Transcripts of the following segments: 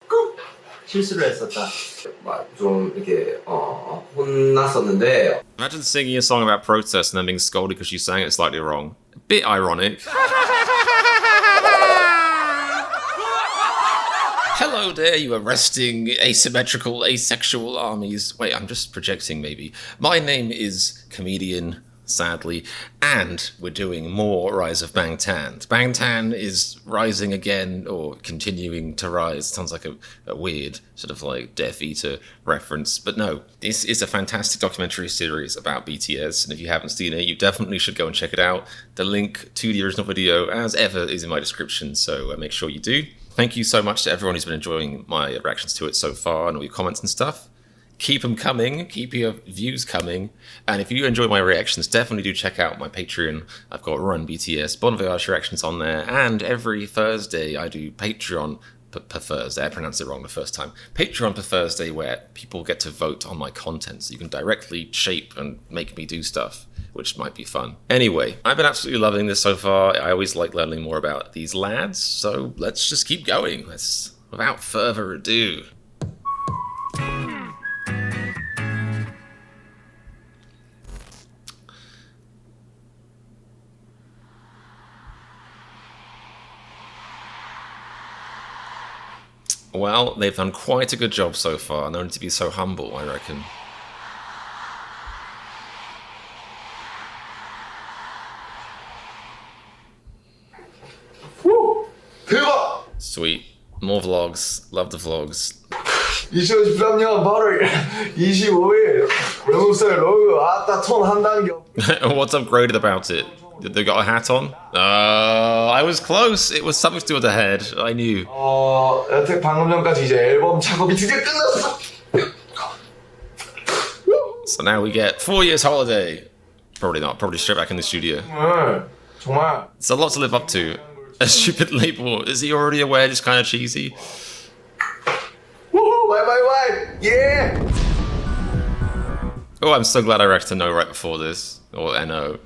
조금 실수를 했었다. 좀 이렇게 혼났었는데. Imagine singing a song about protest and then being scolded because you sang it slightly wrong. A bit ironic. Hello there, you arresting asymmetrical, asexual armies. Wait, I'm just projecting maybe. My name is Comedian, sadly, and we're doing more Rise of Bangtan. Bangtan is rising again, or continuing to rise. Sounds like a weird sort of like Death Eater reference, but no, this is a fantastic documentary series about BTS, and if you haven't seen it, you definitely should go and check it out. The link to the original video, as ever, is in my description, so make sure you do. Thank you so much to everyone who's been enjoying my reactions to it so far and all your comments and stuff. Keep them coming, keep your views coming, and if you enjoy my reactions, definitely do check out my Patreon. I've got Run BTS, Bon Voyage reactions on there, and every Thursday I do Patreon per Thursday. I pronounced it wrong the first time. Patreon per Thursday, where people get to vote on my content, so you can directly shape and make me do stuff, which might be fun. Anyway, I've been absolutely loving this so far. I always like learning more about these lads, so let's just keep going. Without further ado. Well, they've done quite a good job so far, no need to be so humble, I reckon. Woo! 대박! Sweet. More vlogs. Love the vlogs. 2013년 8월 25일 롱스타일 로그 아따 톤 한 단계. What's upgraded about it? Did they got a hat on? I was close. It was something to do with the head. I knew. 여태 방금 전까지 이제 앨범 작업이 드디어 끝났어. So now we get 4 years holiday. Probably not. Probably straight back in the studio. 정말. It's a lot to live up to. A stupid label. Is he already aware it's kind of cheesy? Woohoo! Why? Yeah! Oh, I'm so glad I reacted to No right before this. Or NO.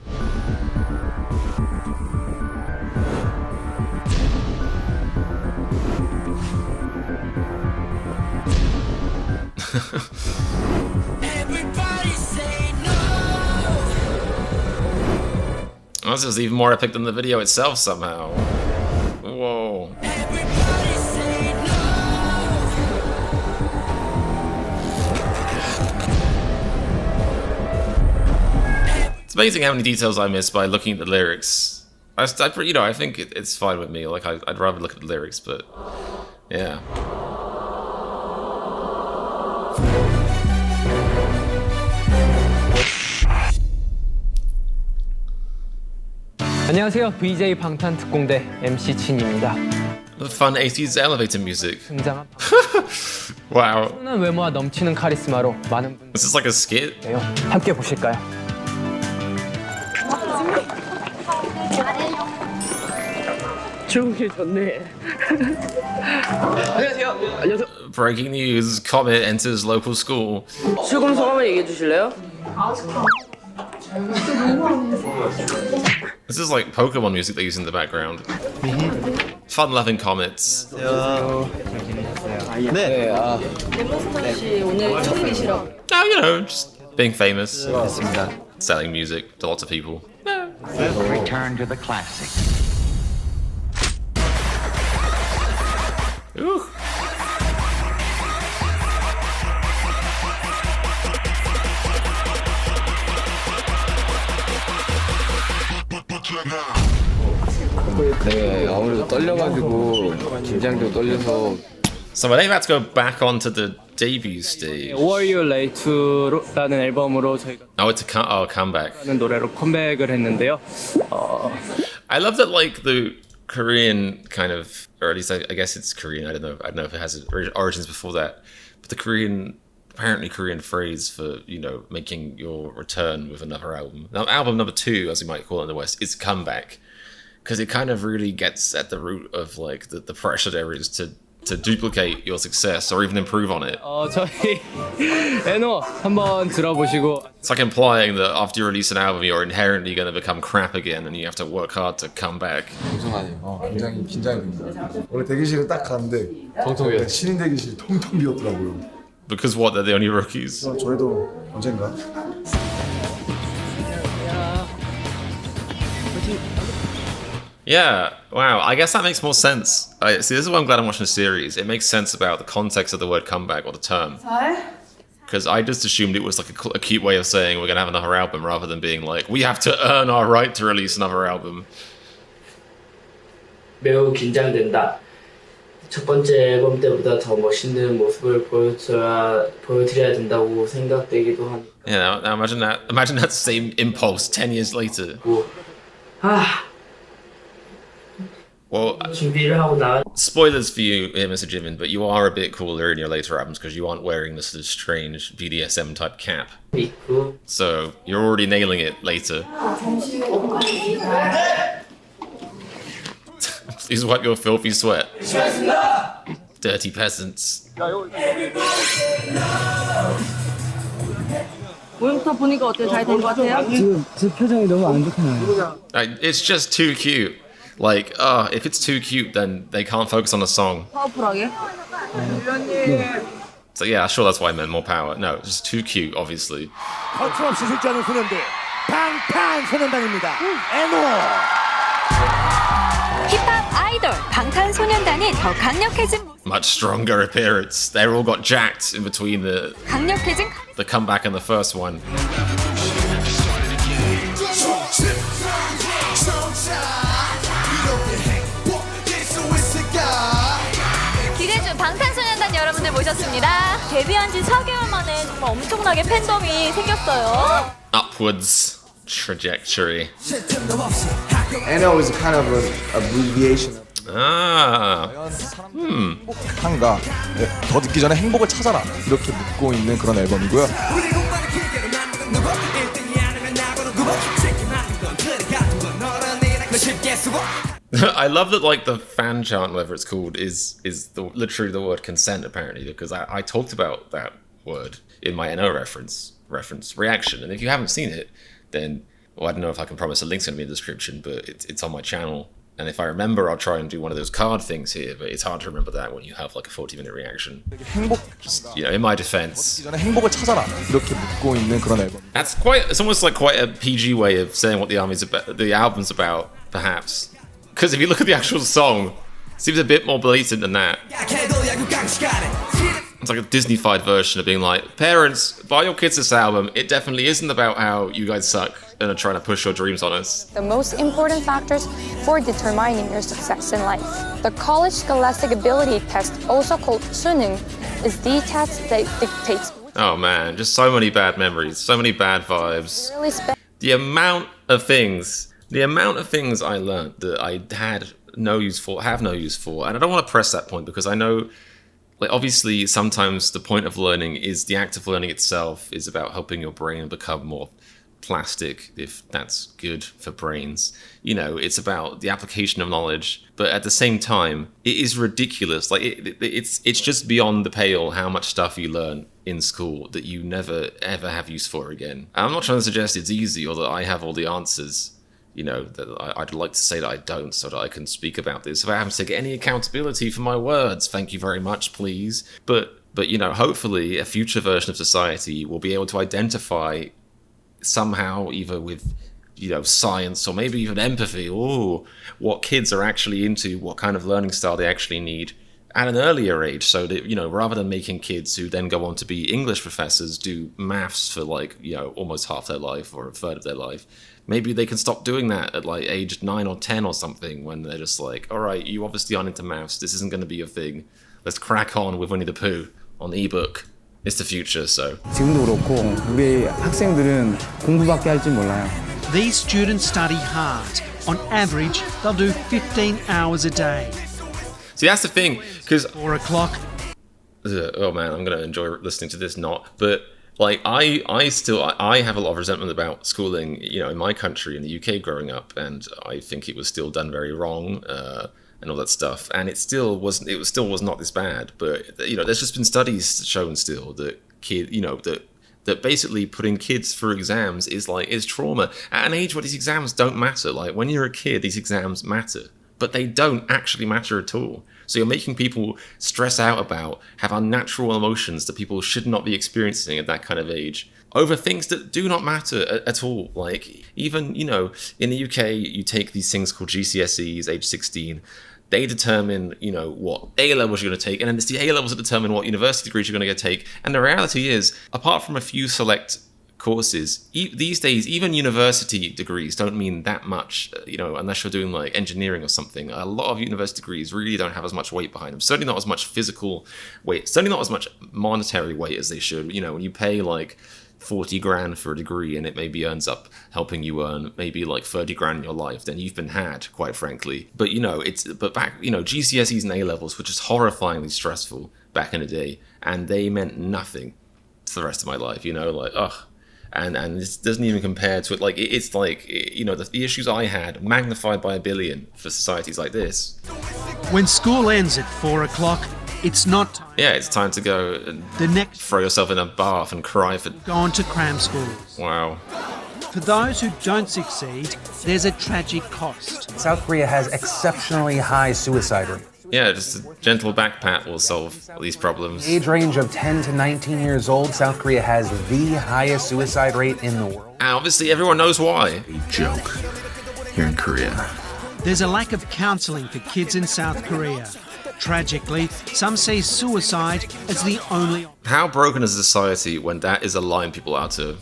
This is even more epic than the video itself somehow. Whoa. It's amazing how many details I miss by looking at the lyrics. I think it's fine with me. Like I'd rather look at the lyrics, but yeah. 안녕하세요. VJ 방탄특공대 MC 진입니다. The fun 80s elevator music. 등장한 Wow. 순한 외모와 넘치는 카리스마로 많은 분들이 Is this like a skit? 함께 보실까요? 좋은 좋네. 안녕하세요. Breaking news, Comet enters local school. 출근 소감을 얘기해 주실래요? This is like Pokemon music they use in the background. Fun-loving Comets. Oh, you know, just being famous. Selling music to lots of people. Return to the classics. Ooh. 네, 아무래도 떨려가지고 긴장도 떨려서. So are they about to go back onto the debut stage? Were You Late To라는 앨범으로 저희가 Oh, it's a comeback. 하는 노래로 컴백을 했는데요. I love that, like, the Korean kind of, or at least I guess it's Korean. I don't know if it has origins before that, but the apparently Korean phrase for, you know, making your return with another album. Now, album number 2, as you might call it in the West, is comeback, because it kind of really gets at the root of like the pressure there is to to duplicate your success or even improve on it. 저희 에노 한번 들어보시고 It's like implying that after you release an album, you're inherently going to become crap again and you have to work hard to come back. 굉장히 긴장이 됩니다. 원래 대기실에 딱 갔는데 텅텅 비었어요. 신인 대기실이 텅텅 비었더라고요. Because what, they're the only rookies? 저희도 언젠가. Yeah, wow, I guess that makes more sense. See, this is why I'm glad I'm watching a series. It makes sense about the context of the word comeback or the term. Because I just assumed it was like a cute way of saying we're going to have another album rather than being like, we have to earn our right to release another album. 매우 긴장된다. 첫 번째 앨범 때보다 더 멋있는 모습을 보여드려야 된다고 생각되기도 하고. Yeah, now imagine that. Imagine that same impulse 10 years later. Well, 준비를 하고 나가. spoilers for you here, Mr. Jimin, but you are a bit cooler in your later albums because you aren't wearing this sort of strange BDSM type cap. 있고. So you're already nailing it later. Please wipe your filthy sweat. Dirty peasants. 오늘부터 보니까 어때요? 잘 된 것 같아요? 지금 제 표정이 너무 안 좋게 나와요. It's just too cute. Like, if it's too cute, then they can't focus on the song. 파워풀하게? So yeah, sure, that's why I meant more power. No, it's just too cute, obviously. 거침없이 실제하는 소년들 방탄소년단입니다. 에노 힙합 아이돌 방탄소년단이 더 강력해진 Much stronger appearance. They all got jacked in between the comeback and the first one. 기대주 방탄소년단 여러분들 모셨습니다. 데뷔한 지 4개월 만에 정말 엄청나게 팬덤이 생겼어요. Upwards trajectory. NO is kind of an abbreviation. 한가 더 듣기 전에 행복을 찾아라 이렇게 묻고 있는 그런 앨범이고요. I love that, like, the fan chant, whatever it's called, is literally the word consent, apparently, because I talked about that word in my NO reference reaction, and if you haven't seen it, then, well, I don't know if I can promise a link's going to be in the description, but it's on my channel, and if I remember, I'll try and do one of those card things here, but it's hard to remember that when you have, like, a 40-minute reaction. Just, you know, in my defense, 행복을 찾아라 이렇게 묻고 있는 그런 앨범. it's almost like quite a PG way of saying what the album's about, perhaps. Because if you look at the actual song, it seems a bit more blatant than that. It's like a Disney-fied version of being like, parents, buy your kids this album. It definitely isn't about how you guys suck and are trying to push your dreams on us. The most important factors for determining your success in life. The College Scholastic Ability Test, also called 수능, is the test that dictates. Oh man, just so many bad memories, so many bad vibes. The amount of things I learned that I have no use for, and I don't want to press that point because I know, like, obviously sometimes the point of learning is the act of learning itself is about helping your brain become more plastic, if that's good for brains. You know, it's about the application of knowledge, but at the same time, it is ridiculous. Like, it's just beyond the pale how much stuff you learn in school that you never ever have use for again. I'm not trying to suggest it's easy or that I have all the answers. You know, that I'd like to say that I don't, so that I can speak about this. If I haven't taken any accountability for my words, thank you very much, please. But you know, hopefully a future version of society will be able to identify somehow, either with, you know, science or maybe even empathy, what kids are actually into, what kind of learning style they actually need at an earlier age, so that, you know, rather than making kids who then go on to be English professors do maths for, like, you know, almost half their life or a third of their life, maybe they can stop doing that at, like, age 9 or 10 or something, when they're just like, all right, you obviously aren't into maths, this isn't going to be a thing, let's crack on with Winnie the Pooh on ebook. It's the future, so. 지금도 그렇고 우리 학생들은 공부밖에 할 줄 몰라요. These students study hard. On average, they'll do 15 hours a day. See, that's the thing, because 4 o'clock. Oh man, I'm gonna enjoy listening to this. But like, I have a lot of resentment about schooling, you know, in my country, in the UK, growing up, and I think it was still done very wrong. and all that stuff, and it still was not this bad. But there's just been studies shown still that that basically putting kids through exams is trauma at an age where these exams don't matter. Like when you're a kid, these exams matter, but they don't actually matter at all. So you're making people stress out about, have unnatural emotions that people should not be experiencing at that kind of age over things that do not matter at all. Like even, in the UK, you take these things called GCSEs, age 16. They determine, what A levels you're going to take, and then it's the A levels that determine what university degrees you're going to take. And the reality is, apart from a few select courses, these days, even university degrees don't mean that much, unless you're doing like engineering or something. A lot of university degrees really don't have as much weight behind them. Certainly not as much physical weight, certainly not as much monetary weight as they should. When you pay like 40 grand for a degree and it maybe ends up helping you earn maybe like 30 grand in your life, then you've been had, quite frankly. But back, GCSEs and A levels were just horrifyingly stressful back in the day, and they meant nothing for the rest of my life, and this doesn't even compare to it. Like it's like, the issues I had magnified by a billion for societies like this. When school ends at 4 o'clock, it's not time. Yeah, it's time to go and throw yourself in a bath and cry for... Go on to cram schools. Wow. For those who don't succeed, there's a tragic cost. South Korea has exceptionally high suicide rate. Yeah, just a gentle back pat will solve these problems. Age range of 10 to 19 years old, South Korea has the highest suicide rate in the world. And obviously everyone knows why. A joke here in Korea. There's a lack of counselling for kids in South Korea. Tragically, some see suicide as the only... How broken is society when that is a line people are to?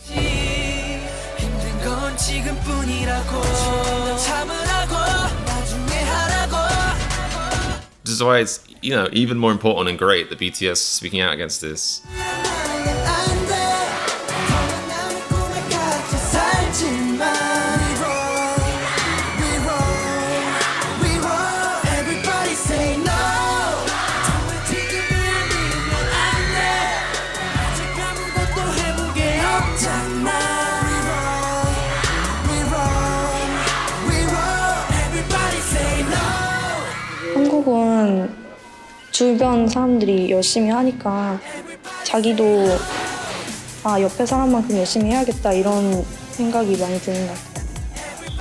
This is why it's, even more important and great that BTS is speaking out against this. 한국은 주변 사람들이 열심히 하니까 자기도 옆에 사람만큼 열심히 해야겠다 이런 생각이 많이 드는 것 같아요.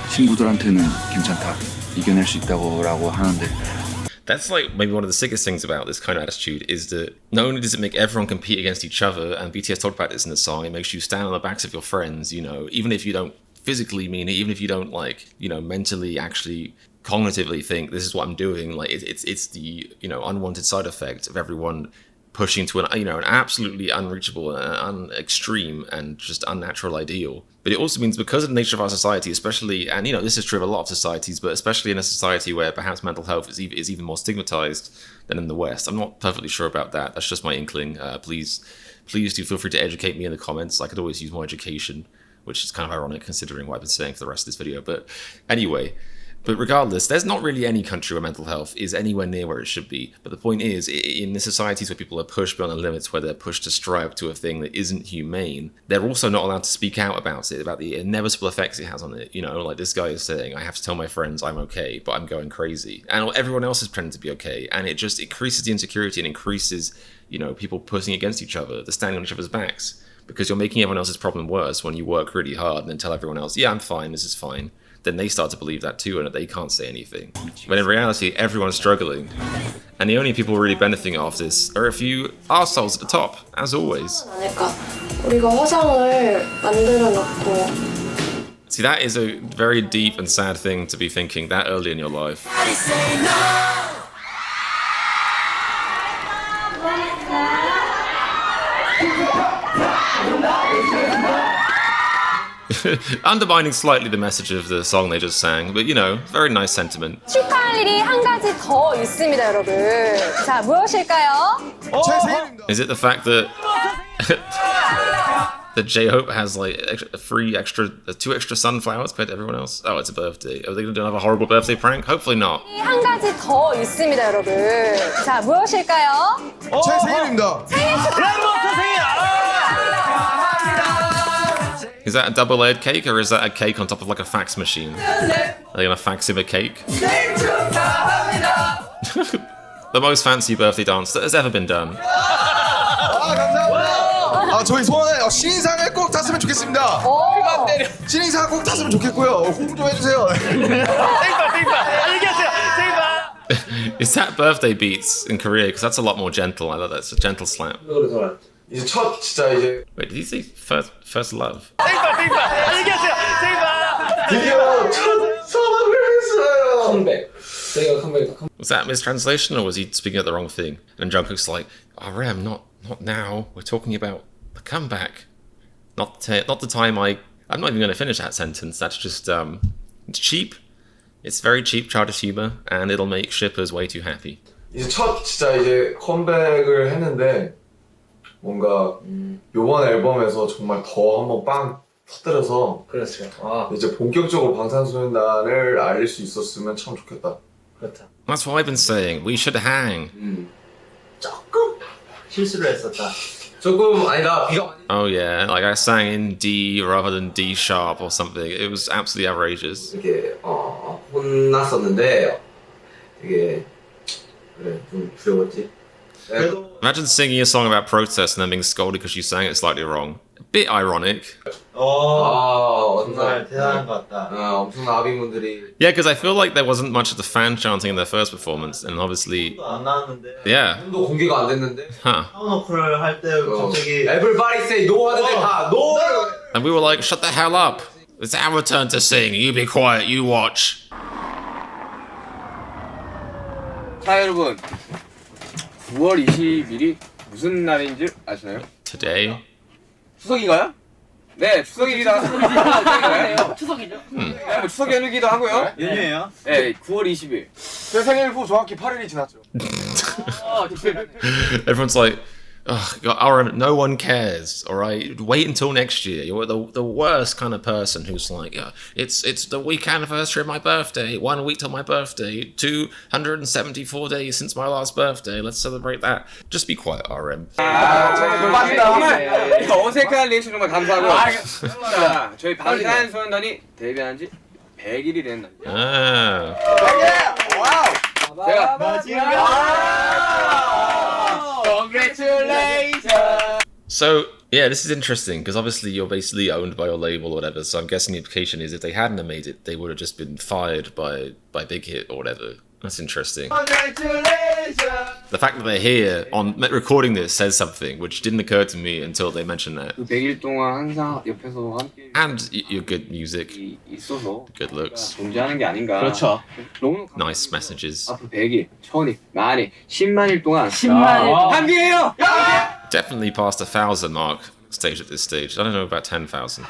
친구들한테는 괜찮다, 이겨낼 수 있다고라고 하는데. That's like maybe one of the sickest things about this kind of attitude is that not only does it make everyone compete against each other, and BTS talked about this in the song, it makes you stand on the backs of your friends, even if you don't physically mean it, even if you don't mentally actually cognitively think this is what I'm doing, like it's the unwanted side effect of everyone pushing to an absolutely unreachable and extreme and just unnatural ideal. But it also means, because of the nature of our society, especially, and this is true of a lot of societies, but especially in a society where perhaps mental health is even more stigmatized than in the West. I'm not perfectly sure about that. That's just my inkling. Please do feel free to educate me in the comments. I could always use more education, which is kind of ironic considering what I've been saying for the rest of this video. But anyway. But regardless, there's not really any country where mental health is anywhere near where it should be. But the point is, in the societies where people are pushed beyond the limits, where they're pushed to strive to a thing that isn't humane, they're also not allowed to speak out about it, about the inevitable effects it has on it. Like this guy is saying, I have to tell my friends I'm okay, but I'm going crazy. And everyone else is pretending to be okay. And it just increases the insecurity and increases, people pushing against each other, they're standing on each other's backs. Because you're making everyone else's problem worse when you work really hard and then tell everyone else, yeah, I'm fine, this is fine. Then they start to believe that too, and that they can't say anything. When in reality, everyone's struggling. And the only people really benefiting off this are a few arseholes at the top, as always. See, that is a very deep and sad thing to be thinking that early in your life. Undermining slightly the message of the song they just sang, but very nice sentiment. 축하할 일이 한 가지 더 있습니다, 여러분. 자, 무엇일까요? Is it the fact that that J-Hope has like two extra sunflowers compared to everyone else? Oh, it's a birthday. Are they going to do another horrible birthday prank? Hopefully not. 한 가지 더 있습니다, 여러분. 자, 무엇일까요? 제 생일입니다. 생일 축하합니다. Is that a double-layered cake, or is that a cake on top of like a fax machine? Are they gonna fax him a cake? The most fancy birthday dance that has ever been done. 감사합니다. 저희 소원은 신인상을 꼭 탔으면 좋겠습니다. 신인상 꼭 탔으면 좋겠고요. 홍보 좀 해주세요. Is that birthday beats in Korea? Because that's a lot more gentle. I love that. It's a gentle slap. 이제 첫 진짜 이제 Wait, did he say first love? 드디어 첫 선언을 했어요. 컴백. 저희가 컴백이다. Was that a mistranslation, or was he speaking of the wrong thing? And Jungkook's like, RM, not now. We're talking about the comeback. Not the time I'm not even going to finish that sentence. That's just it's cheap. It's very cheap childish humor, and it'll make shippers way too happy. 이제 첫 진짜 이제 컴백을 했는데 뭔가 요번 앨범에서 정말 더 한번 빵 터뜨려서 그렇죠. 아. 이제 본격적으로 방탄소년단을 알릴 수 있었으면 참 좋겠다. 그렇다. That's what I've been saying. We should hang. 조금 실수를 했었다. 조금 아니다. 비가 많이. Oh yeah, like I sang in D rather than D sharp or something. It was absolutely outrageous. 이렇게 혼났었는데 되게 그래 좀 두려웠지. Imagine singing a song about protest and then being scolded because you sang it slightly wrong. A bit ironic. 정말 대단한 것 같다. 엄청난 아비분들이. Yeah, because I feel like there wasn't much of the fan chanting in their first performance, and obviously. 안 나왔는데. Yeah. 도 공개가 안 됐는데. Huh. 사운드오프를 할 때 갑자기 Everybody say no 하는데 다 no. And we were like, shut the hell up. It's our turn to sing. You be quiet. You watch. 자 여러분 9월 20일이 무슨 날인지 아시나요? Today. 추석인가요? 네 추석입니다. 추석이죠. 네, 뭐 추석 연휴기도 하고요. 연휴예요? 네 9월 20일 제 생일 후 정확히 8일이 지났죠. Everyone's like, oh, God, RM, no one cares, all right? Wait until next year. You're the worst kind of person who's like, it's the week anniversary of my birthday, 1 week till my birthday, 274 days since my last birthday. Let's celebrate that. Just be quiet, RM. 정말 어색한 리액션 정말 감사하고요. 자, 저희 방탄소년단이 데뷔한 지 100일이 된 날. Ah. Congratulations! So, yeah, this is interesting because obviously you're basically owned by your label or whatever. So I'm guessing the implication is if they hadn't have made it, they would have just been fired by Big Hit or whatever. That's interesting. The fact that they're here on recording this says something, which didn't occur to me until they mentioned that. 100일 동안 항상 옆에서 함께 And your good music, 있어서 good looks, 존재하는 게 아닌가. 그렇죠. 너무 nice messages. 앞으로 100일, 1000일, 만일, 10만일 동안 10만일 함께해요. Definitely past 1,000 mark stage at this stage. I don't know about 10,000.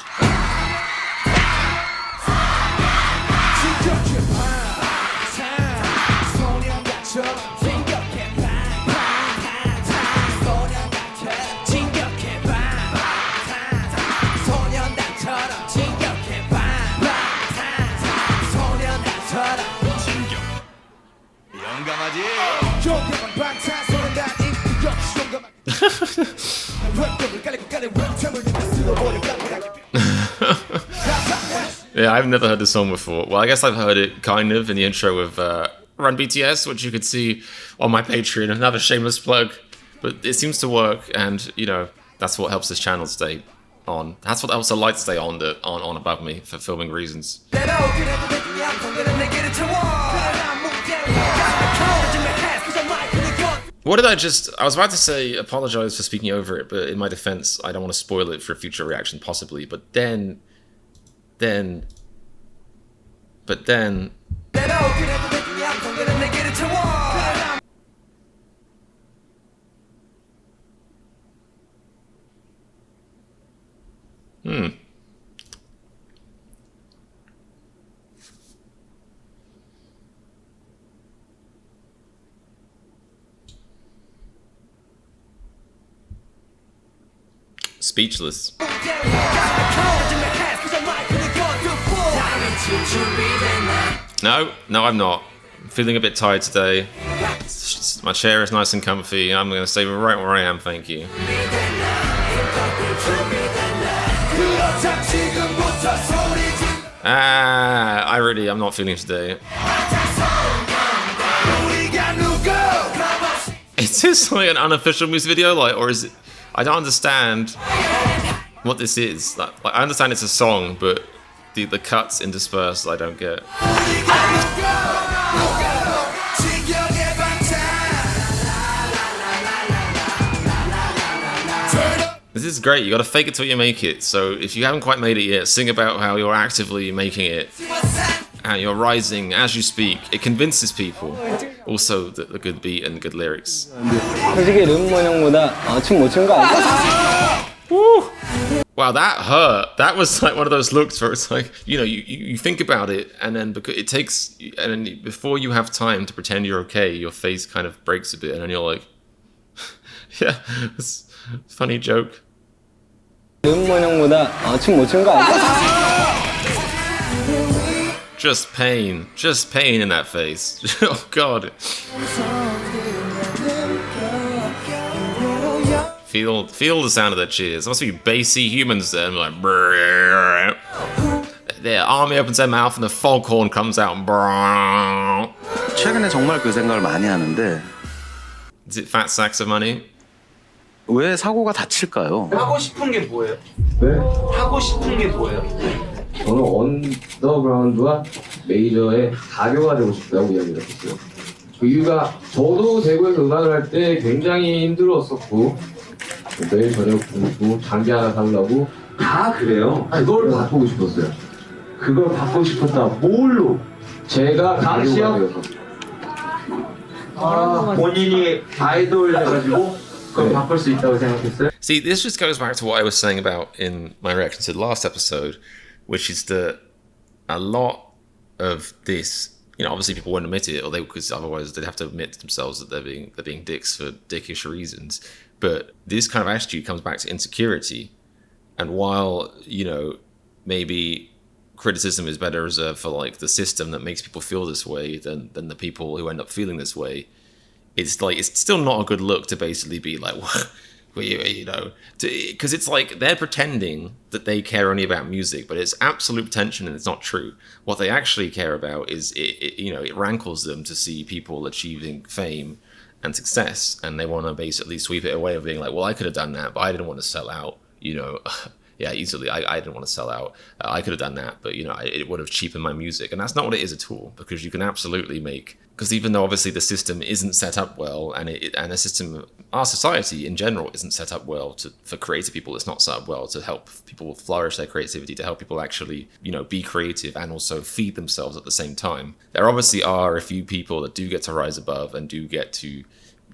Yeah, I've never heard this song before. Well, I guess I've heard it kind of in the intro of Run BTS, which you could see on my Patreon. Another shameless plug, but it seems to work, and you know that's what helps this channel stay on. That's what helps the lights stay on above me for filming reasons. What did I was about to say apologize for speaking over it, but in my defense, I don't want to spoil it for a future reaction, possibly. But then. Speechless. No, I'm not. I'm feeling a bit tired today. My chair is nice and comfy. I'm going to stay right where I am, thank you. I'm not feeling today. is this like an unofficial music video, like, or is it? I don't understand what this is. Like I understand it's a song, but the cuts interspersed, I don't get. This is great. You got to fake it till you make it. So if you haven't quite made it yet, sing about how you're actively making it. And you're rising as you speak. It convinces people. Also, the good beat and good lyrics. 솔직히 르몬 형보다 춤 못 춘 거 아니야? Wow, that hurt. That was like one of those looks where it's like, you know, you think about it, and then because it takes, and then before you have time to pretend you're okay, your face kind of breaks a bit, and then you're like, yeah, it's a funny joke. 르몬 형보다 춤 못 춘 거 아니야? Just pain in that face. Oh God. Feel the sound of their cheers. There must be bassy humans there, and like brrr. Their army opens their mouth and the foghorn comes out. Brrr. 최근에 정말 그 생각을 많이 하는데 Is it fat sacks of money? 왜 사고가 다칠까요? 하고 싶은 게 뭐예요? 네? 하고 싶은 게 뭐예요? 저는 언더그라운드와 메이저의 가교가 되고 싶다고 이야기를 했어요. 그 이유가 저도 대구에서 음악을 할 때 굉장히 힘들었었고 매일 저녁 굶고 장기 하나 살려고 다 그래요. 그걸 바꾸고 싶었어요. 그걸 바꾸고 싶었다. 뭘로? 제가 가교가 되어서 본인이 아이돌 돼가지고 그걸 바꿀 수 있다고 생각했어요. See, this just goes back to what I was saying about in my reaction to the last episode, which is that a lot of this, you know, obviously people won't admit it, or because otherwise they'd have to admit to themselves that they're being dicks for dickish reasons. But this kind of attitude comes back to insecurity, and while, you know, maybe criticism is better reserved for like the system that makes people feel this way than the people who end up feeling this way, it's like it's still not a good look to basically be like, well, you know, because it's like they're pretending that they care only about music, but it's absolute pretension and it's not true. What they actually care about is it rankles them to see people achieving fame and success, and they want to basically sweep it away of being like, well, I could have done that, but I didn't want to sell out, you know. Yeah, easily. I didn't want to sell out. I could have done that, but, you know, it would have cheapened my music. And that's not what it is at all, because you can absolutely make... Because even though obviously the system isn't set up well, and the system, our society in general isn't set up well for creative people, it's not set up well to help people flourish their creativity, to help people actually, you know, be creative and also feed themselves at the same time. There obviously are a few people that do get to rise above and do get to,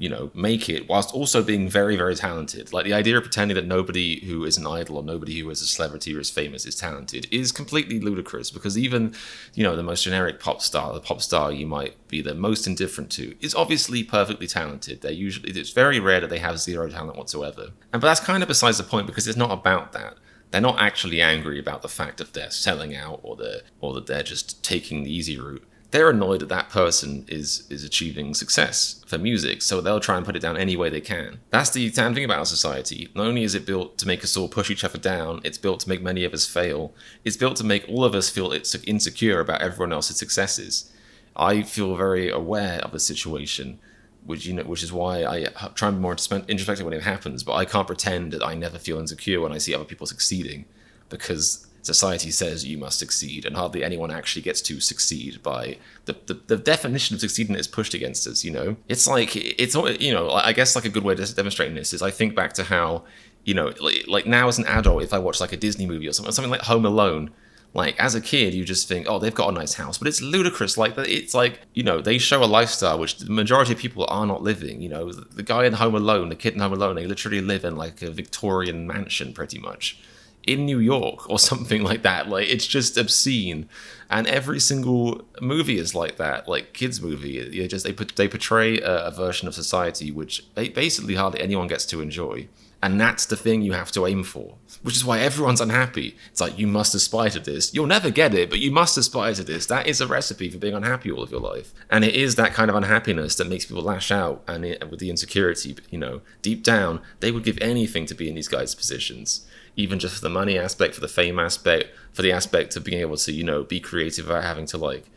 you know, make it whilst also being very, very talented. Like the idea of pretending that nobody who is an idol or nobody who is a celebrity or is famous is talented is completely ludicrous, because even, you know, the most generic pop star, the pop star you might be the most indifferent to, is obviously perfectly talented. It's very rare that they have zero talent whatsoever. But that's kind of besides the point, because it's not about that. They're not actually angry about the fact that they're selling out or that they're just taking the easy route. They're annoyed that that person is achieving success for music, so they'll try and put it down any way they can. That's the damn thing about our society. Not only is it built to make us all push each other down, it's built to make many of us fail. It's built to make all of us feel insecure about everyone else's successes. I feel very aware of the situation, which is why I try and be more introspective when it happens, but I can't pretend that I never feel insecure when I see other people succeeding, because society says you must succeed, and hardly anyone actually gets to succeed. By the definition of succeeding is pushed against us, you know. It's like, it's, you know, I guess like a good way of demonstrating this is I think back to how, you know, like now as an adult, if I watch like a Disney movie or something like Home Alone, like as a kid you just think, oh, they've got a nice house, but it's ludicrous. Like it's like, you know, they show a lifestyle which the majority of people are not living. You know, the guy in Home Alone, the kid in Home Alone, they literally live in like a Victorian mansion pretty much in New York or something like that. Like it's just obscene, and every single movie is like that. Like kids movie, they portray a version of society which basically hardly anyone gets to enjoy, and that's the thing you have to aim for, which is why everyone's unhappy. It's like, you must aspire to this. You'll never get it, but you must aspire to this. That is a recipe for being unhappy all of your life, and it is that kind of unhappiness that makes people lash out. And with the insecurity, you know, deep down they would give anything to be in these guys' positions, even just for the money aspect, for the fame aspect, for the aspect of being able to, you know, be creative without having to, like,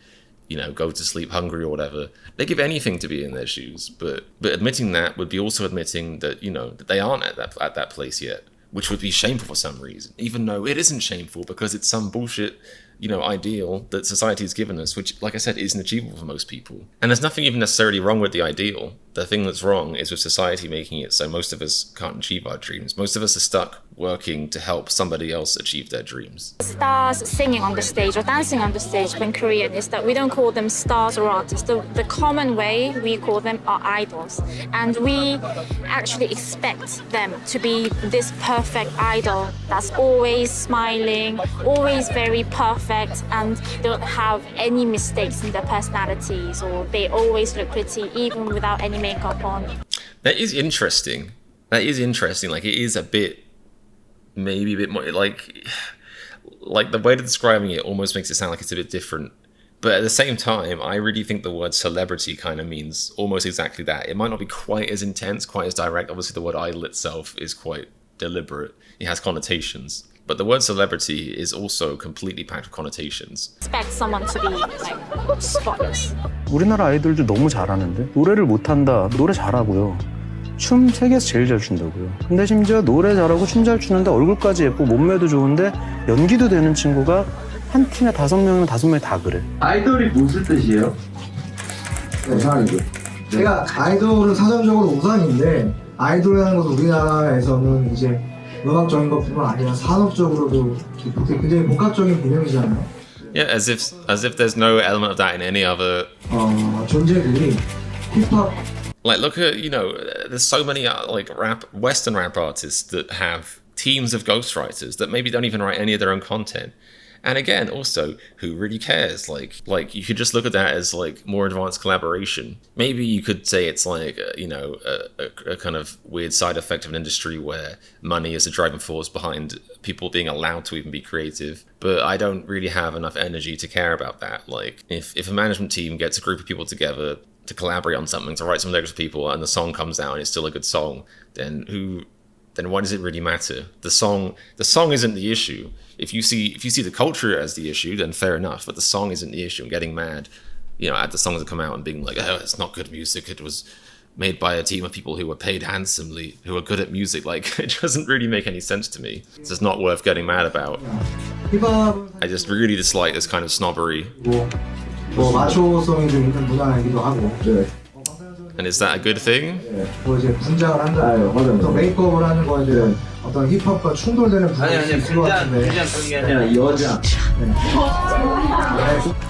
you know, go to sleep hungry or whatever. They give anything to be in their shoes, but admitting that would be also admitting that, you know, that they aren't at that place yet, which would be shameful for some reason, even though it isn't shameful because it's some bullshit, you know, ideal that society has given us, which, like I said, isn't achievable for most people. And there's nothing even necessarily wrong with the ideal. The thing that's wrong is with society making it so most of us can't achieve our dreams. Most of us are stuck working to help somebody else achieve their dreams. Stars singing on the stage or dancing on the stage when Korean is that we don't call them stars or artists. The common way we call them are idols. And we actually expect them to be this perfect idol that's always smiling, always very perfect, and don't have any mistakes in their personalities, or they always look pretty even without any makeup on. That is interesting. Like, it is a bit, maybe a bit more, like the way to describing it almost makes it sound like it's a bit different. But at the same time, I really think the word celebrity kind of means almost exactly that. It might not be quite as intense, quite as direct. Obviously, the word idol itself is quite deliberate. It has connotations. But the word celebrity is also completely packed with connotations. Expect someone to be like spotless. 우리나라 아이돌들 너무 잘하는데 노래를 못한다. 노래 잘하고요. 춤 세계에서 제일 잘 춘다고요. 근데 심지어 노래 잘하고 춤 잘 추는데 얼굴까지 예쁘고 몸매도 좋은데 연기도 되는 친구가 한 팀에 5명이면 5명이 다 그래. 아이돌이 무슨 뜻이에요? 우상이죠. 제가 아이돌은 사전적으로 우상인데 아이돌이라는 것은 우리나라에서는 이제 음악적인 것뿐만 아니라 산업적으로도 굉장히 복합적인 개념이잖아요. Yeah, as if there's no element of that in any other. 존재들이 힙합. Like, look at, you know, there's so many like Western rap artists that have teams of ghostwriters that maybe don't even write any of their own content. And again, also, who really cares? Like you could just look at that as like more advanced collaboration. Maybe you could say it's like, you know, a kind of weird side effect of an industry where money is the driving force behind people being allowed to even be creative. But I don't really have enough energy to care about that. Like, if a management team gets a group of people together to collaborate on something, to write some lyrics for people, and the song comes out and it's still a good song, then why does it really matter? The song isn't the issue. If you see the culture as the issue, then fair enough. But the song isn't the issue. And getting mad, you know, at the songs that come out and being like, oh, it's not good music. It was made by a team of people who were paid handsomely, who are good at music. Like, it doesn't really make any sense to me. It's just not worth getting mad about. I just really dislike this kind of snobbery. 마초성이 좀 있는 문화이기도 하고. And is that a good thing? 뭐 이제 분장을 한다. 어떤 메이크업을 하는 거에 대한 어떤 힙합과 충돌되는 부분이 있을 것 같은데. 분장 쓰는 게 아니라 여장.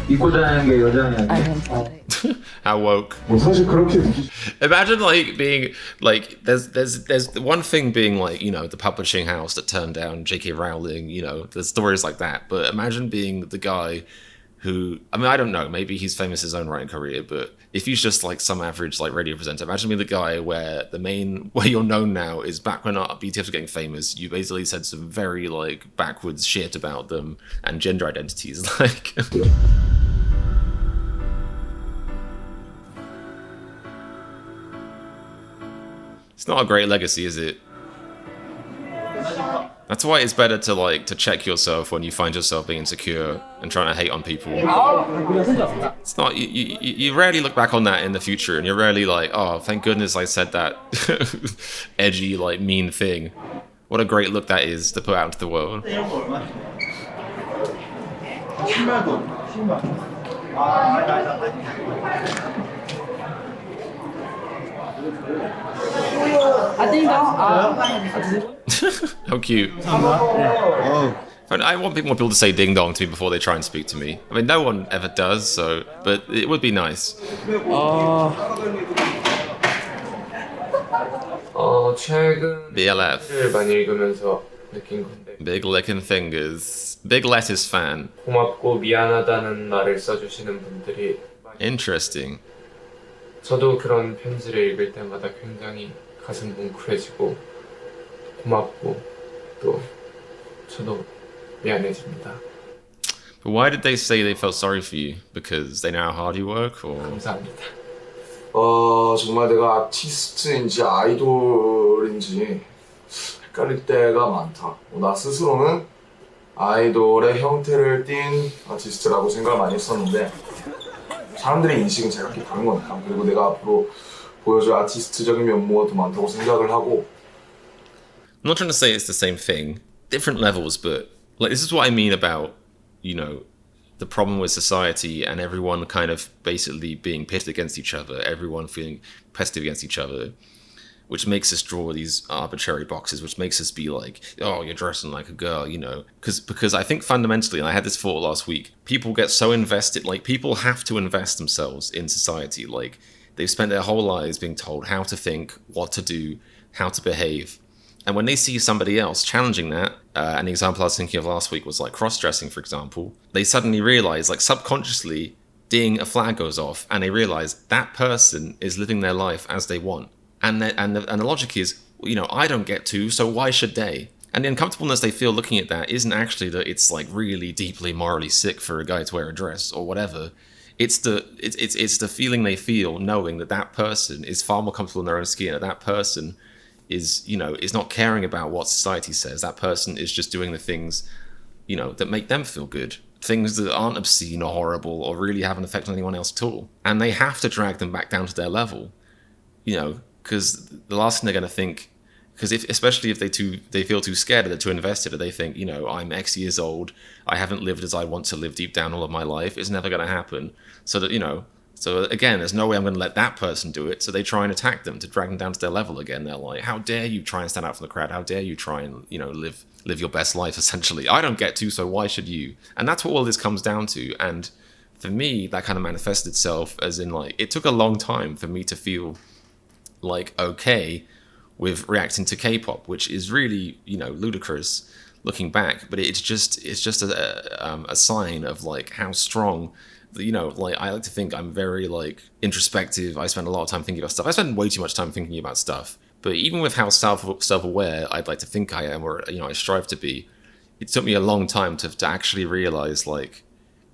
입고 다니는 게 여장이 How woke. 뭐 사실 그렇게 Imagine like being like there's one thing being like, you know, the publishing house that turned down J.K. Rowling, you know, there's stories like that. But imagine being the guy who, I mean, I don't know, maybe he's famous in his own right in Korea, but if he's just like some average like radio presenter, imagine being the guy where you're known now is back when BTS was getting famous, you basically said some very like backwards shit about them and gender identities. Like, it's not a great legacy, is it? That's why it's better to check yourself when you find yourself being insecure and trying to hate on people. It's not, you rarely look back on that in the future, and you're rarely like, oh, thank goodness I said that edgy, like, mean thing. What a great look that is to put out into the world. How cute. I want more people to say ding dong to me before they try and speak to me. I mean, no one ever does, so, but it would be nice. 최근 BLF. 많이 읽으면서 느낀 건데. Big licking fingers. Big lettuce fan. 고맙고 미안하다는 말을 써주시는 분들이. Interesting. 저도 그런 편지를 읽을 때마다 굉장히 가슴 뭉클해지고 고맙고 또 저도 미안해집니다. But why did they say they felt sorry for you? Because they know how hard you work, or? 감사합니다. 정말 내가 아티스트인지 아이돌인지 헷갈릴 때가 많다. 나 스스로는 아이돌의 형태를 띈 아티스트라고 생각을 많이 했었는데 사람들의 인식은 제각기 다른 거니까. 그리고 내가 앞으로 보여줄 아티스트적인 면모가 더 많다고 생각을 하고. I'm not trying to say it's the same thing, different levels, but like this is what I mean about, you know, the problem with society and everyone kind of basically being pitted against each other, everyone feeling pested against each other, which makes us draw these arbitrary boxes, which makes us be like, oh, you're dressing like a girl, you know, because I think fundamentally, and I had this thought last week, people get so invested, like people have to invest themselves in society, like they've spent their whole lives being told how to think, what to do, how to behave. And when they see somebody else challenging that, an example I was thinking of last week was like cross-dressing, for example, they suddenly realize, like subconsciously, ding, a flag goes off, and they realize that person is living their life as they want. And the logic is, you know, I don't get to, so why should they? And the uncomfortableness they feel looking at that isn't actually that it's like really deeply morally sick for a guy to wear a dress or whatever. It's the feeling they feel knowing that that person is far more comfortable in their own skin, that person is, you know, is not caring about what society says. That person is just doing the things, you know, that make them feel good. Things that aren't obscene or horrible or really have an effect on anyone else at all. And they have to drag them back down to their level, you know, because the last thing they're going to think, because especially if they feel too scared or they're too invested, or they think, you know, I'm X years old, I haven't lived as I want to live deep down all of my life, it's never going to happen. So that, you know, so again, there's no way I'm going to let that person do it. So they try and attack them to drag them down to their level again. They're like, how dare you try and stand out from the crowd? How dare you try and, you know, live your best life, essentially. I don't get to, so why should you? And that's what all this comes down to. And for me, that kind of manifested itself as in like, it took a long time for me to feel like okay with reacting to K-pop, which is really, you know, ludicrous looking back. But it's just a sign of like how strong, you know, like I like to think I'm very like introspective. I spend a lot of time thinking about stuff. I spend way too much time thinking about stuff. But even with how self-aware I'd like to think I am, or, you know, I strive to be, it took me a long time to actually realize like,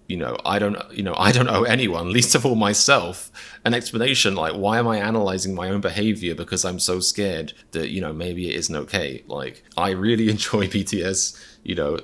you know, I don't owe anyone, least of all myself, an explanation. Like, why am I analyzing my own behavior because I'm so scared that, you know, maybe it isn't okay? Like, I really enjoy BTS, you know,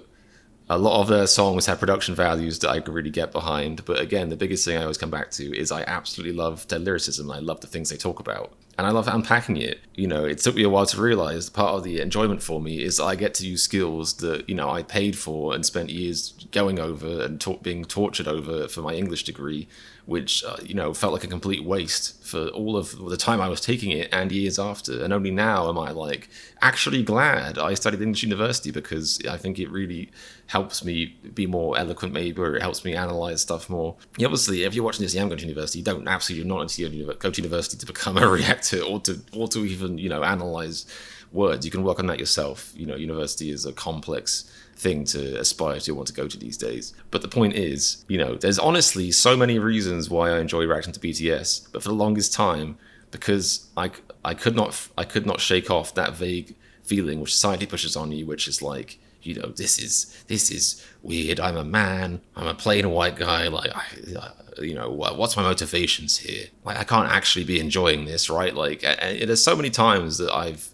a lot of their songs have production values that I could really get behind. But again, the biggest thing I always come back to is I absolutely love their lyricism. I love the things they talk about. And I love unpacking it. You know, it took me a while to realize part of the enjoyment for me is I get to use skills that, you know, I paid for and spent years going over and being tortured over for my English degree, which, you know, felt like a complete waste for all of the time I was taking it and years after. And only now am I like actually glad I studied English university, because I think it really helps me be more eloquent, maybe, or it helps me analyze stuff more. Obviously, if you're watching this, I'm going to university, you don't absolutely not go to university to become a reactor or to even, you know, analyze words. You can work on that yourself. You know, university is a complex thing to aspire to want to go to these days. But the point is, you know, there's honestly so many reasons why I enjoy reacting to BTS, but for the longest time, because I could not shake off that vague feeling which society pushes on you, which is like, you know, this is weird. I'm a man. I'm a plain white guy. Like, you know, what's my motivations here? Like, I can't actually be enjoying this, right? Like, there's so many times that I've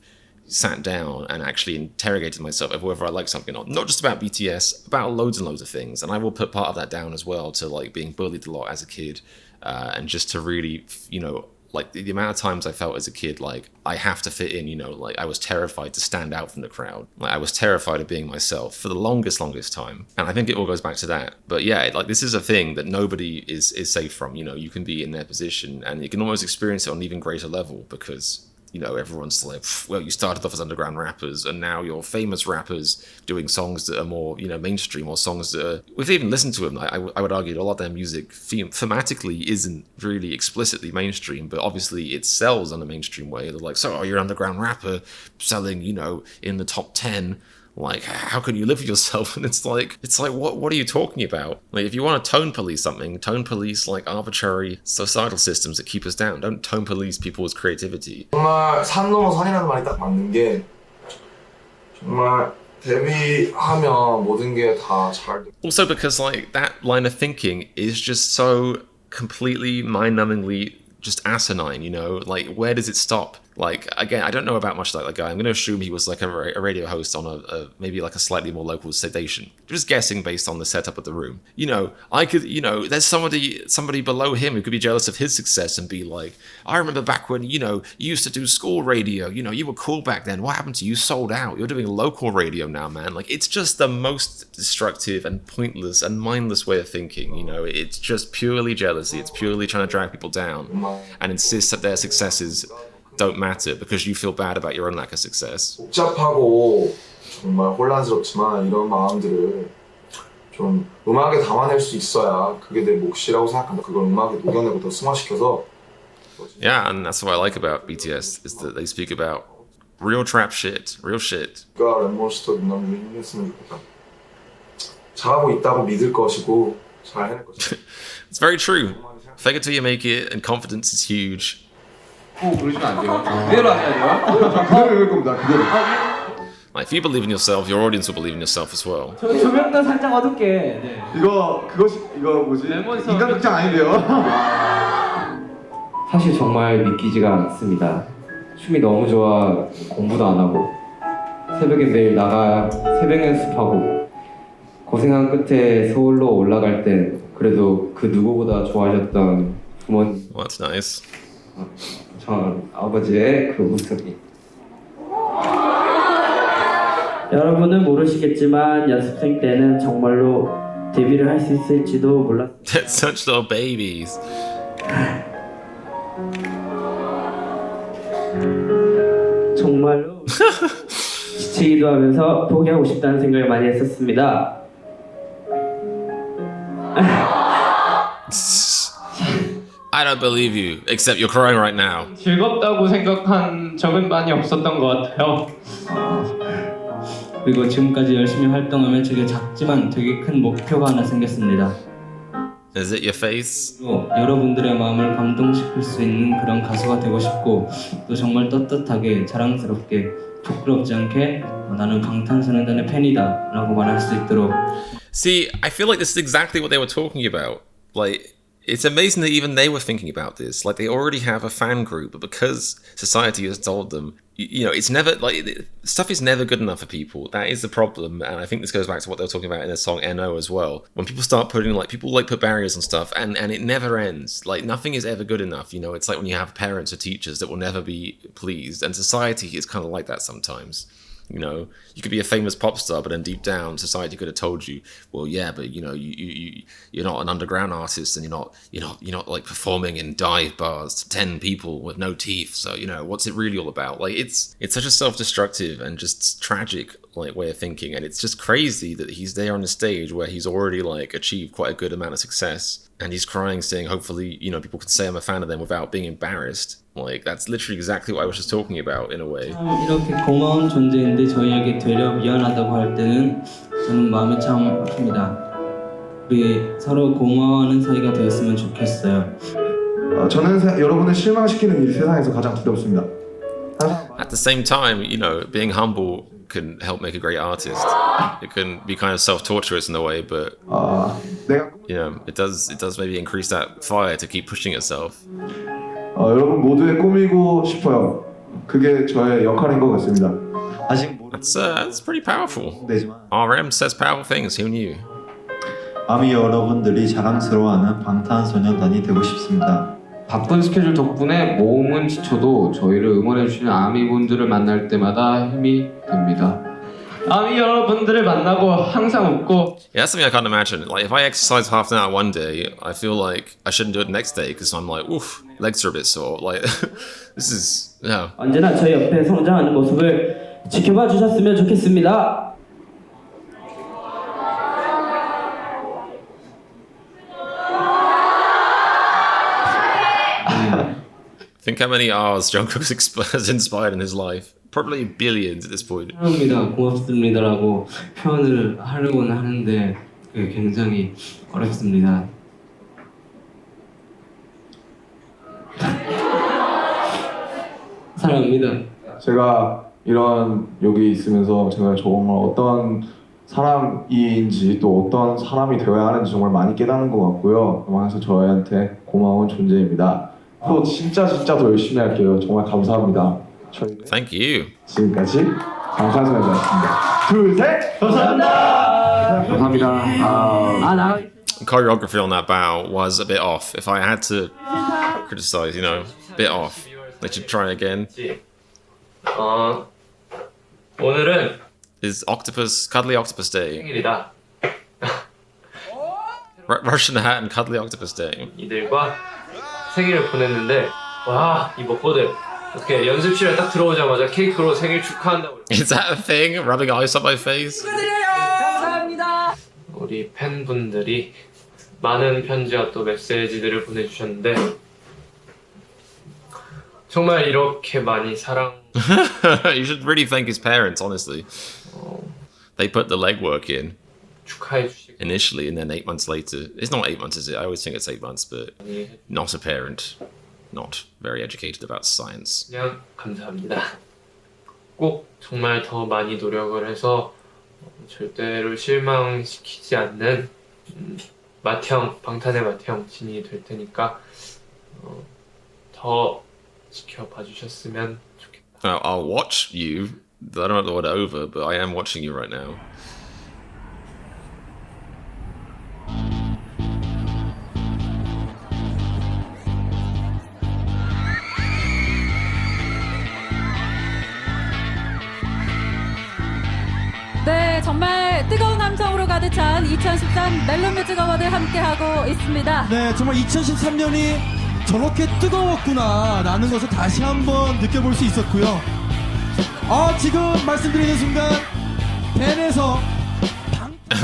sat down and actually interrogated myself over whether I like something or not. Not just about BTS, about loads and loads of things. And I will put part of that down as well to like being bullied a lot as a kid, and just to really, you know, like the amount of times I felt as a kid like I have to fit in, you know, like I was terrified to stand out from the crowd. Like I was terrified of being myself for the longest time. And I think it all goes back to that. But yeah, like this is a thing that nobody is safe from. You know, you can be in their position and you can almost experience it on an even greater level, because, you know, everyone's like, well, you started off as underground rappers and now you're famous rappers doing songs that are more, you know, mainstream, or songs that are, we've even listened to them. I would argue that a lot of their music thematically isn't really explicitly mainstream, but obviously it sells on a mainstream way. They're like, so you're an underground rapper selling, you know, in the top 10. Like, how can you live with yourself? And it's like, what are you talking about? Like, if you want to tone police something, tone police like arbitrary societal systems that keep us down. Don't tone police people's creativity. 정말 산 넘어 산이라는 말이 딱 맞는 게, 정말 데뷔하면 모든 게 다 잘 돼. Also because like that line of thinking is just so completely mind-numbingly just asinine, you know? Like, where does it stop? Like, again, I don't know about much like that guy. I'm going to assume he was like a radio host on maybe like a slightly more local station. Just guessing based on the setup of the room. You know, I could, you know, there's somebody below him who could be jealous of his success and be like, I remember back when, you know, you used to do school radio. You know, you were cool back then. What happened to you? You sold out. You're doing local radio now, man. Like, it's just the most destructive and pointless and mindless way of thinking. You know, it's just purely jealousy. It's purely trying to drag people down and insist that their successes don't matter because you feel bad about your own lack of success. 복잡하고 정말 혼란스럽지만 이런 마음들을 좀 음악에 담아낼 수 있어야 그게 내 몫이라고 생각한다. 그걸 음악에 녹여내고 더 승화시켜서. Yeah, and that's what I like about BTS is that they speak about real trap shit, real shit. 그러니까 랩몬스터 누나들이 힘냈으면 좋겠다. 잘하고 있다고 믿을 것이고 잘 해낼 것이다. It's very true. Fake it till you make it, and confidence is huge. 그러시면 안 돼요. 그대로 하셔야 돼요. 그대로 읽을 겁니다. 그대로. Like, if you believe in yourself, your audience will believe in yourself as well. 조명도 살짝 어둡게. 네. 이거 뭐지? 인간극장 아닌데요? 사실 정말 믿기지가 않습니다. 춤이 너무 좋아 공부도 안 하고 새벽에 매일 나가 새벽 연습하고 고생한 끝에 서울로 올라갈 땐 그래도 그 누구보다 좋아하셨던 부모님. Well, that's nice. 저 아버지의 그 모습이. 여러분은 모르시겠지만 연습생 때는 정말로 데뷔를 할 수 있을지도 몰랐어요. They're such little babies. 정말로 지치기도 하면서 포기하고 싶다는 생각을 많이 했었습니다. I don't believe you, except you're crying right now. 즐겁다고 생각한 적은 많이 없었던 것 같아요. 그리고 지금까지 열심히 활동하면 제게 작지만 되게 큰 목표가 하나 생겼습니다. Is it your face? 여러분들의 마음을 감동시킬 수 있는 그런 가수가 되고 싶고 또 정말 떳떳하게 자랑스럽게 부끄럽지 않게 나는 방탄소년단의 팬이다 라고 말할 수 있도록. See, I feel like this is exactly what they were talking about. Like, it's amazing that even they were thinking about this. Like, they already have a fan group, but because society has told them, you know, it's never, like, stuff is never good enough for people. That is the problem, and I think this goes back to what they were talking about in their song NO as well. When people start putting, like, people, like, put barriers on stuff, and it never ends. Like, nothing is ever good enough, you know? It's like when you have parents or teachers that will never be pleased, and society is kind of like that sometimes. You know, you could be a famous pop star, but then deep down, society could have told you, well, yeah, but you know, you're not an underground artist, and you're not like performing in dive bars to 10 people with no teeth. So you know, what's it really all about? Like, it's such a self-destructive and just tragic like way of thinking, and it's just crazy that he's there on the stage where he's already like achieved quite a good amount of success, and he's crying, saying, hopefully, you know, people can say I'm a fan of them without being embarrassed. Like, that's literally exactly what I was just talking about in a way. 이렇게 고마운 존재인데 저희에게 되려 미안하다고 할 때는 저는 마음이 참 아픕니다. 우리 서로 고마워하는 사이가 되었으면 좋겠어요. 저는 여러분을 실망시키는 일이 세상에서 가장 두렵습니다. At the same time, you know, being humble can help make a great artist. It can be kind of self-torturous in a way, but you know, it does maybe increase that fire to keep pushing itself. 여러분 모두의 꿈이고 싶어요. 그게 저의 역할인 것 같습니다. That's pretty powerful. RM says powerful things. Who knew? 아미 여러분들이 자랑스러워하는 방탄소년단이 되고 싶습니다. 바쁜 스케줄 덕분에 몸은 지쳐도 저희를 응원해주시는 아미분들을 만날 때마다 힘이 됩니다. 아미 여러분들을 만나고 항상 웃고. Yeah, that's something I can't imagine. Like, if I exercise half an hour one day, I feel like I shouldn't do it the next day because I'm like, oof, legs are a bit sore. Like, this is, yeah. 언제나 저희 옆에 성장하는 모습을 지켜봐 주셨으면 좋겠습니다. Think how many R's Jungkook has inspired in his life. Probably billions at this point. 사랑합니다, 고맙습니다라고 표현을 하려고는 하는데 그게 굉장히 어렵습니다. 사랑합니다. 제가 이런 여기 있으면서 제가 정말 어떤 사람인지 또 어떤 사람이 되어야 하는지 정말 많이 깨닫는 것 같고요. 그래서 저희한테 고마운 존재입니다. 또 진짜 더 열심히 할게요. 정말 감사합니다. Thank you. 지금까지 방탄소년단이었습니다. 둘, 셋! 감사합니다. Choreography on that bow was a bit off. If I had to criticize, you know, bit off. They should try again. 오늘은 Is Cuddly Octopus Day? 생일이다. Russian Hat and Cuddly Octopus Day. 이들과 생일을 보냈는데 와, 이 먹고들 어떻게 연습실에 딱 들어오자마자 케이크로 생일 축하한다고. Is that a thing? Rubbing ice on my face? 감사합니다. 우리 팬분들이 많은 편지와 또 메시지들을 보내주셨는데 정말 이렇게 많이 사랑. You should really thank his parents, honestly. They put the legwork in initially, and then 8 months later. It's not 8 months, is it? I always think it's 8 months, but not a parent, not very educated about science. 그냥 감사합니다. 꼭 정말 더 많이 노력을 해서 절대로 실망시키지 않는 방탄의 맏형 진이 될 테니까 더 지켜봐 주셨으면 좋겠다. I'll watch you. I don't know the word over, but I am watching you right now. 네, 정말 뜨거운 함성으로 가득 찬 2013 멜론 뮤직 어워드 함께하고 있습니다. 네, 정말 2013년이 저렇게 뜨거웠구나 라는 것을 다시 한번 느껴볼 수 있었고요. 지금 말씀드리는 순간 벤에서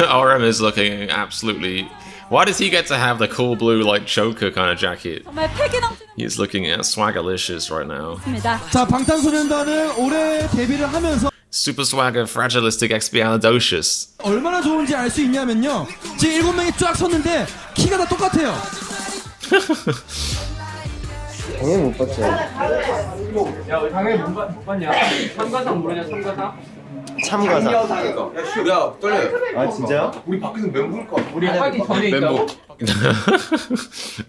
RM is looking absolutely... Why does he get to have the cool blue like Joker kind of jacket? 정말 패기 넘치는 He's looking at swaggerlicious right now. 자, 방탄소년단은 올해 데뷔를 하면서 Super swagger, fragilistic, expialidocious. 얼마나 좋은지 알 수 있냐면요, 지금 7명이 쫙 섰는데 키가 다 똑같아요. 당연히 못 봤지. 야, 우리 당연히 못 봤냐? 참가상 모르냐, 참가상? 참가상. 야, 떨려. 아, 진짜요? 우리 밖에서 멘붕일 것 같아. 우리 하기 전에 있다고?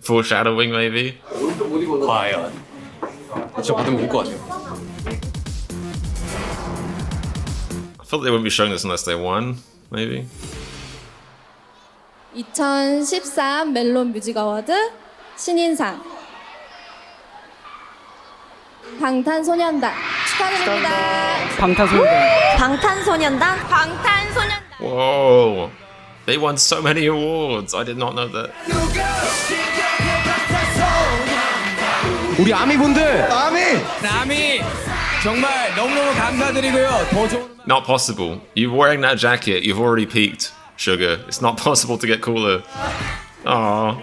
Foreshadowing, maybe? 과연. 진짜 받으면 올 것 같아요. I thought they wouldn't be showing this unless they won, maybe? 2013 멜론 뮤직 어워드 신인상 방탄소년단 축하드립니다. 방탄소년단. Whoa! They won so many awards. I did not know that. 우리 아미분들, 남이 정말 너무너무 감사드리고요. 더 좋은 Not possible. You wearing that jacket, you've already peaked, Sugar. It's not possible to get cooler. Aww.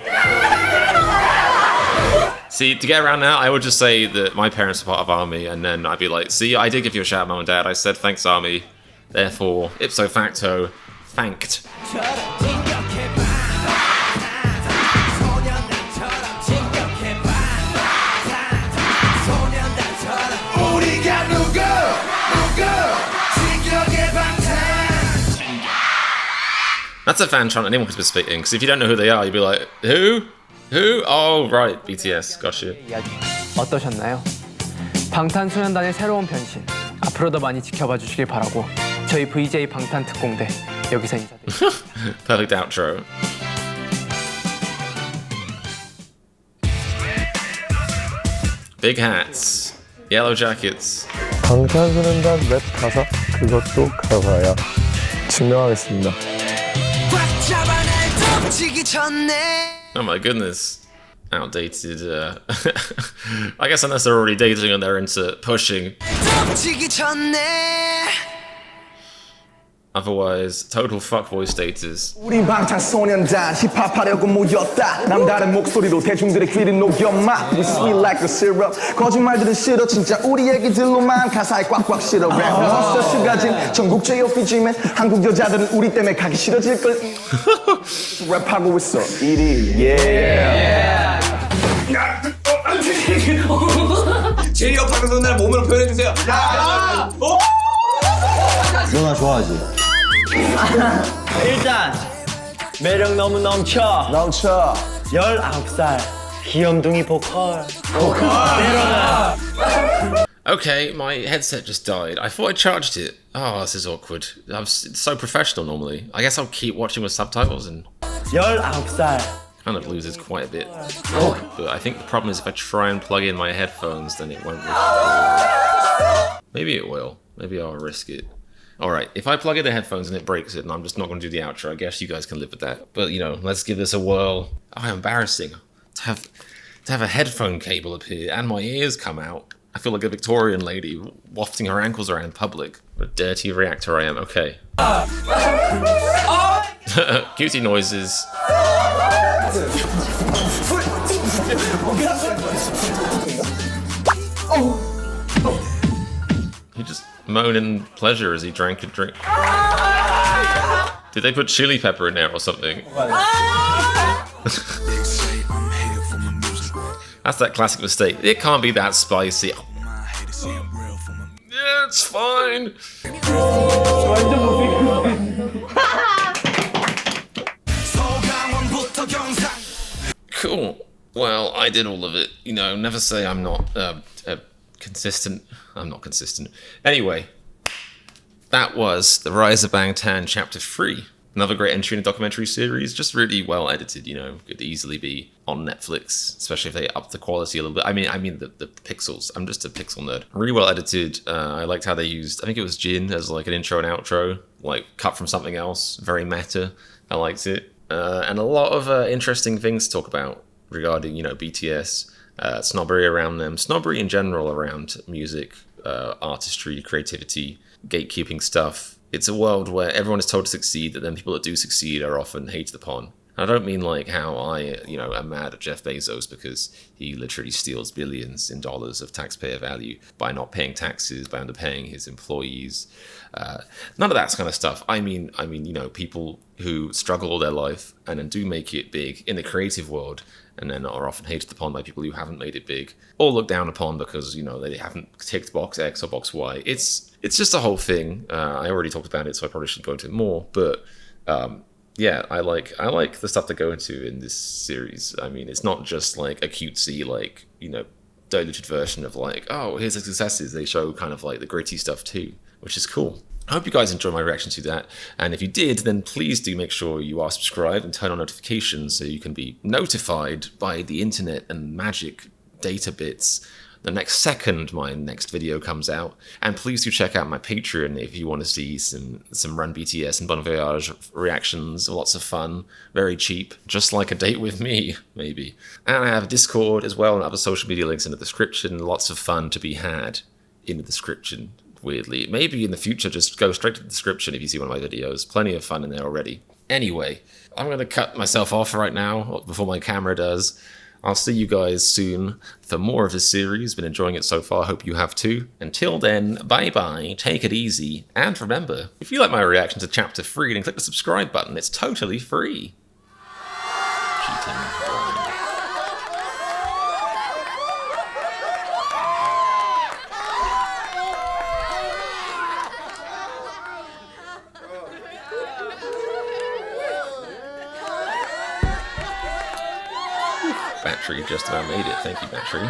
See, to get around now, I would just say that my parents were part of ARMY, and then I'd be like, see, I did give you a shout, Mum and Dad. I said thanks, ARMY. Therefore, ipso facto, thanked. That's a fan chant anyone could be spitting, because if you don't know who they are, you'd be like, who? Who? Oh, right, BTS, gotcha. 어떠셨나요? 방탄소년단의 새로운 변신, 앞으로도 많이 지켜봐 주시길 바라고 저희 VJ 방탄 특공대 여기서 인사드립니다. Perfect outro. Big hats, yellow jackets. 방탄소년단 랩 가사 그것도 가사야. 증명하겠습니다. Oh my goodness. Outdated. I guess unless they're already dating and they're into pushing. Otherwise, total fuckboy status. 우린 방탄소년단 힙합하려고 모였다. 남다른 목소리로 대중들의 귀를 녹여마. We sweet like the syrup. 거짓말들은 싫어 진짜 우리 얘기들로만 가사에 꽉꽉 실어. 랩 몬스터 가진 전국제 요피지맨 한국 여자들은 우리 때문에 가기 싫어질 걸. 랩하고 있어 1위 yeah. 제이가 방송날 몸으로 표현해주세요. 누나 좋아하지? 일단 매력 너무 넘쳐 19살 귀염둥이 보컬 때로는 Okay, my headset just died. I thought I charged it. Oh, this is awkward. It's so professional normally. I guess I'll keep watching with subtitles and... 19살. Kind of loses quite a bit. But I think the problem is if I try and plug in my headphones, then it won't work. Maybe it will. Maybe I'll risk it. Alright, if I plug in the headphones and it breaks it and I'm just not going to do the outro, I guess you guys can live with that. But, you know, let's give this a whirl. Oh, embarrassing. To have a headphone cable appear and my ears come out. I feel like a Victorian lady wafting her ankles around in public. What a dirty reactor I am. Okay. Cutie noises. He just moaned in pleasure as he drank a drink. Did they put chili pepper in there or something? That's that classic mistake. It can't be that spicy. Yeah, it's fine. Cool. Well, I did all of it. You know, never say I'm not consistent. I'm not consistent. Anyway, that was The Rise of Bangtan Chapter 3. Another great entry in a documentary series, just really well edited, you know, could easily be on Netflix, especially if they up the quality a little bit. I mean the pixels. I'm just a pixel nerd. Really well edited. I liked how they used, I think it was Jin as like an intro and outro, like cut from something else, very meta. I liked it. And a lot of interesting things to talk about regarding, you know, BTS, snobbery around them, snobbery in general around music, artistry, creativity, gatekeeping stuff. It's a world where everyone is told to succeed, that then people that do succeed are often hated upon. I don't mean like how I, you know, am mad at Jeff Bezos because he literally steals billions in dollars of taxpayer value by not paying taxes, by underpaying his employees. None of that kind of stuff. I mean, you know, people who struggle all their life and then do make it big in the creative world and then are often hated upon by people who haven't made it big, or looked down upon because, you know, they haven't ticked box X or box Y. It's just a whole thing. I already talked about it, so I probably should go into it more. But yeah, I like the stuff they go into in this series. I mean, it's not just like a cutesy, like, you know, diluted version of like, oh, here's the successes. They show kind of like the gritty stuff too, which is cool. I hope you guys enjoyed my reaction to that. And if you did, then please do make sure you are subscribed and turn on notifications so you can be notified by the internet and magic data bits the next second my next video comes out. And please do check out my Patreon if you want to see some Run BTS and Bon Voyage reactions. Lots of fun, very cheap, just like a date with me, maybe. And I have Discord as well and other social media links in the description. Lots of fun to be had in the description, weirdly. Maybe in the future, just go straight to the description if you see one of my videos. Plenty of fun in there already. Anyway, I'm going to cut myself off right now before my camera does. I'll see you guys soon for more of this series. Been enjoying it so far. Hope you have too. Until then, bye-bye, take it easy, and remember, if you like my reaction to Chapter 3, then click the subscribe button. It's totally free. Cheating. Battery just about made it. Thank you, battery.